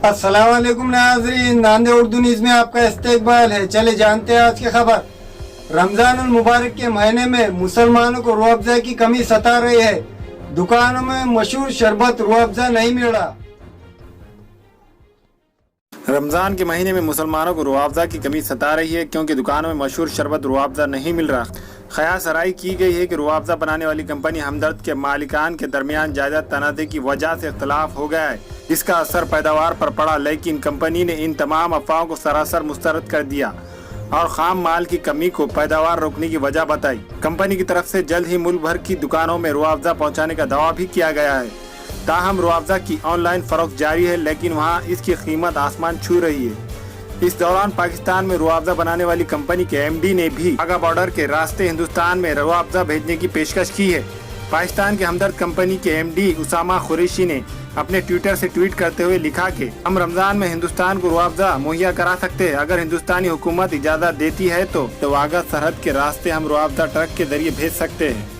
अस्सलाम वालेकुम नाज़रीन, नांदे उर्दू न्यूज़ में आपका इस्तकबाल है। चले जानते हैं आज की खबर। रमजान मुबारक के महीने में मुसलमानों को रूह अफ़ज़ा की कमी सता रही है। दुकानों में मशहूर शरबत रूह अफ़ज़ा नहीं मिल रहा। रमज़ान के महीने में मुसलमानों को रूह अफ़ज़ा की कमी सता रही है क्योंकि दुकानों में मशहूर शरबत रूह अफ़ज़ा नहीं मिल रहा। क़यास आराई की गई है कि रूह अफ़ज़ा बनाने वाली कंपनी हमदर्द के मालिकान के दरमियान जायदाद तनाज़े की वजह से इख्तलाफ हो गया है। इसका असर पैदावार पर पड़ा, लेकिन कंपनी ने इन तमाम अफवाहों को सरासर मुस्तरद कर दिया और खाम माल की कमी को पैदावार रोकने की वजह बताई। कंपनी की तरफ से जल्द ही मुल्क भर की दुकानों में रूह अफ़ज़ा पहुँचाने का दावा भी किया गया है। ताहम रूह अफ़ज़ा की ऑनलाइन फरोख्त जारी है, लेकिन वहाँ इसकी कीमत आसमान छू रही है। इस दौरान पाकिस्तान में रूह अफ़ज़ा बनाने वाली कंपनी के एमडी ने भी वाघा बॉर्डर के रास्ते हिंदुस्तान में रूह अफ़ज़ा भेजने की पेशकश की है। पाकिस्तान के हमदर्द कंपनी के एमडी उसामा कुरैशी ने अपने ट्विटर से ट्वीट करते हुए लिखा कि हम रमजान में हिंदुस्तान को रूह अफ़ज़ा मुहैया करा सकते हैं। अगर हिंदुस्तानी हुकूमत इजाज़त देती है तो वाघा सरहद के रास्ते हम रूह अफ़ज़ा ट्रक के जरिए भेज सकते हैं।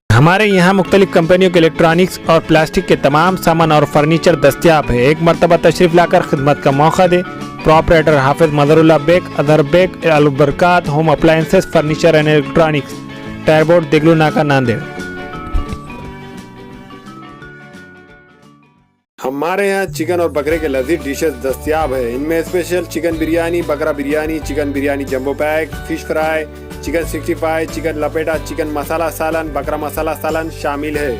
हमारे यहाँ मुख्तलिफ कंपनियों के इलेक्ट्रॉनिक्स और प्लास्टिक के तमाम सामान और फर्नीचर दस्तियाब है। एक मरतबा तशरीफ लाकर खिदमत का मौका दे। Proprietor Hafiz Madarullah Baig, Adar Baig, Albarkat home appliances, furniture and electronics, टायरबोर्ड, दिगलू नाका, नांदेड़। हमारे यहाँ चिकन और बकरे के लजीज डिशेस दस्तियाब है। इनमें स्पेशल चिकन बिरयानी, बकरा biryani, chicken biryani jumbo pack, fish fry, chicken 65, chicken लपेटा, चिकन मसाला सालन, बकरा मसाला सालन शामिल है।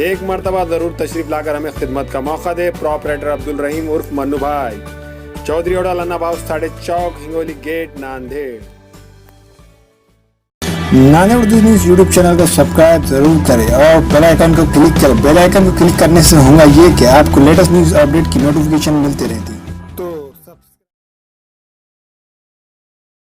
एक मरतबा जरूर तशरीफ लाकर हमें खिदमत का मौका दे। प्रॉपरेटर अब्दुल रहीम उर्फ मन्नू भाई, चौधरी ओडा लन्ना बाउस 3.5 चौक, Hingoli gate, Nanded. Nanded Urdu news YouTube channel को सब्सक्राइब जरूर करें और बेल आइकन को क्लिक करें। बेल आइकन को क्लिक करने से होगा ये कि आपको लेटेस्ट न्यूज़ अपडेट की नोटिफिकेशन मिलती रहे।